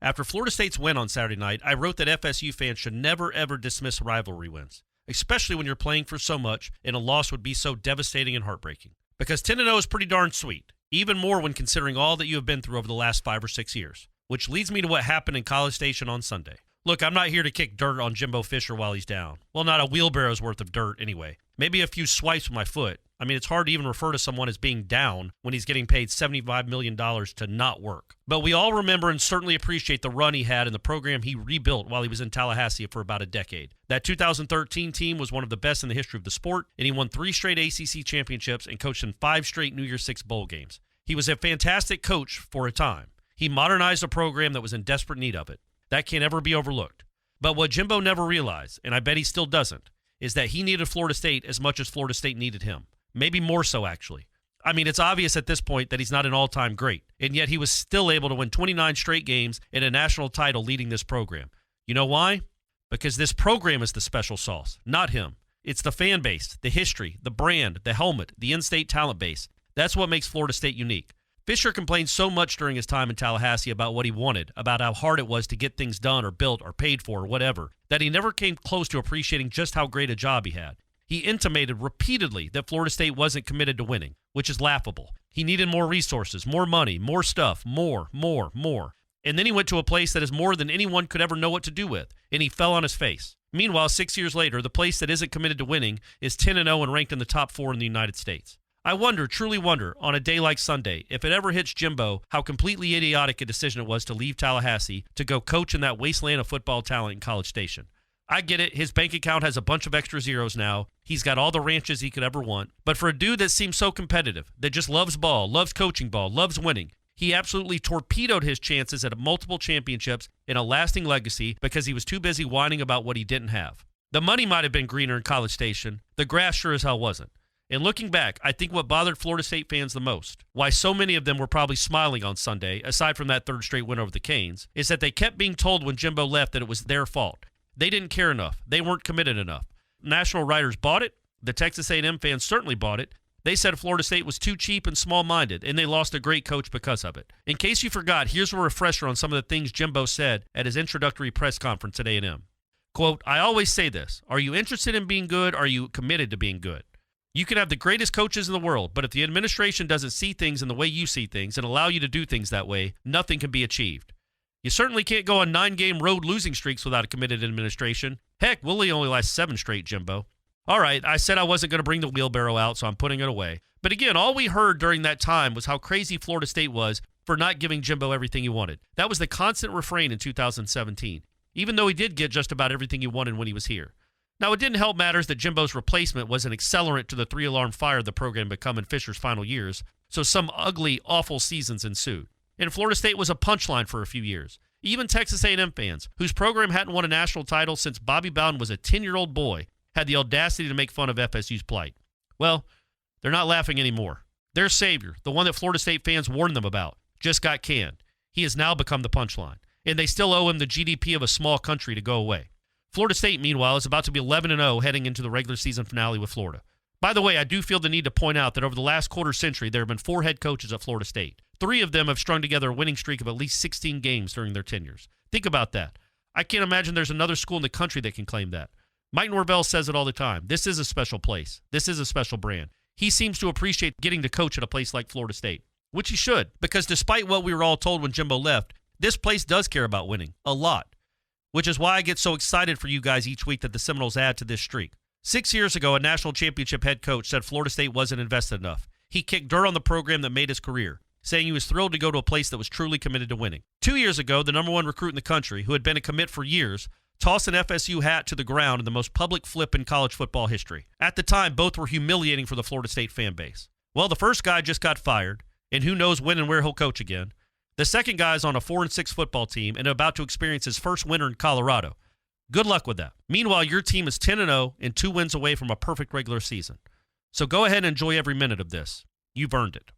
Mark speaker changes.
Speaker 1: After Florida State's win on Saturday night, I wrote that FSU fans should never, ever dismiss rivalry wins, especially when you're playing for so much and a loss would be so devastating and heartbreaking. Because 10-0 is pretty darn sweet, even more when considering all that you have been through over the last 5 or 6 years. Which leads me to what happened in College Station on Sunday. Look, I'm not here to kick dirt on Jimbo Fisher while he's down. Well, not a wheelbarrow's worth of dirt anyway. Maybe a few swipes with my foot. I mean, it's hard to even refer to someone as being down when he's getting paid $75 million to not work. But we all remember and certainly appreciate the run he had in the program he rebuilt while he was in Tallahassee for about a decade. That 2013 team was one of the best in the history of the sport, and he won 3 straight ACC championships and coached in 5 straight New Year's Six bowl games. He was a fantastic coach for a time. He modernized a program that was in desperate need of it. That can't ever be overlooked. But what Jimbo never realized, and I bet he still doesn't, is that he needed Florida State as much as Florida State needed him. Maybe more so, actually. I mean, it's obvious at this point that he's not an all-time great, and yet he was still able to win 29 straight games and a national title leading this program. You know why? Because this program is the special sauce, not him. It's the fan base, the history, the brand, the helmet, the in-state talent base. That's what makes Florida State unique. Fisher complained so much during his time in Tallahassee about what he wanted, about how hard it was to get things done or built or paid for or whatever, that he never came close to appreciating just how great a job he had. He intimated repeatedly that Florida State wasn't committed to winning, which is laughable. He needed more resources, more money, more stuff, more. And then he went to a place that is more than anyone could ever know what to do with, and he fell on his face. Meanwhile, 6 years later, the place that isn't committed to winning is 10-0 and ranked in the top 4 in the United States. I wonder, truly wonder, on a day like Sunday, if it ever hits Jimbo how completely idiotic a decision it was to leave Tallahassee to go coach in that wasteland of football talent in College Station. I get it. His bank account has a bunch of extra zeros now. He's got all the ranches he could ever want. But for a dude that seems so competitive, that just loves ball, loves coaching ball, loves winning, he absolutely torpedoed his chances at multiple championships and a lasting legacy because he was too busy whining about what he didn't have. The money might have been greener in College Station. The grass sure as hell wasn't. And looking back, I think what bothered Florida State fans the most, why so many of them were probably smiling on Sunday, aside from that 3rd straight win over the Canes, is that they kept being told when Jimbo left that it was their fault. They didn't care enough. They weren't committed enough. National writers bought it. The Texas A&M fans certainly bought it. They said Florida State was too cheap and small-minded, and they lost a great coach because of it. In case you forgot, here's a refresher on some of the things Jimbo said at his introductory press conference at A&M. Quote, I always say this, are you interested in being good, or are you committed to being good? You can have the greatest coaches in the world, but if the administration doesn't see things in the way you see things and allow you to do things that way, nothing can be achieved. You certainly can't go on 9-game road losing streaks without a committed administration. Heck, Willie only lasts 7 straight, Jimbo. All right, I said I wasn't going to bring the wheelbarrow out, so I'm putting it away. But again, all we heard during that time was how crazy Florida State was for not giving Jimbo everything he wanted. That was the constant refrain in 2017, even though he did get just about everything he wanted when he was here. Now, it didn't help matters that Jimbo's replacement was an accelerant to the 3-alarm fire the program become in Fisher's final years, so some ugly, awful seasons ensued. And Florida State was a punchline for a few years. Even Texas A&M fans, whose program hadn't won a national title since Bobby Bowden was a 10-year-old boy, had the audacity to make fun of FSU's plight. Well, they're not laughing anymore. Their savior, the one that Florida State fans warned them about, just got canned. He has now become the punchline, and they still owe him the GDP of a small country to go away. Florida State, meanwhile, is about to be 11-0 heading into the regular season finale with Florida. By the way, I do feel the need to point out that over the last quarter century, there have been 4 head coaches at Florida State. 3 of them have strung together a winning streak of at least 16 games during their tenures. Think about that. I can't imagine there's another school in the country that can claim that. Mike Norvell says it all the time. This is a special place. This is a special brand. He seems to appreciate getting to coach at a place like Florida State, which he should, because despite what we were all told when Jimbo left, this place does care about winning, a lot. Which is why I get so excited for you guys each week that the Seminoles add to this streak. 6 years ago, a national championship head coach said Florida State wasn't invested enough. He kicked dirt on the program that made his career, saying he was thrilled to go to a place that was truly committed to winning. 2 years ago, the #1 recruit in the country, who had been a commit for years, tossed an FSU hat to the ground in the most public flip in college football history. At the time, both were humiliating for the Florida State fan base. Well, the first guy just got fired, and who knows when and where he'll coach again. The second guy is on a 4-6 football team and about to experience his first winter in Colorado. Good luck with that. Meanwhile, your team is 10-0 and 2 wins away from a perfect regular season. So go ahead and enjoy every minute of this. You've earned it.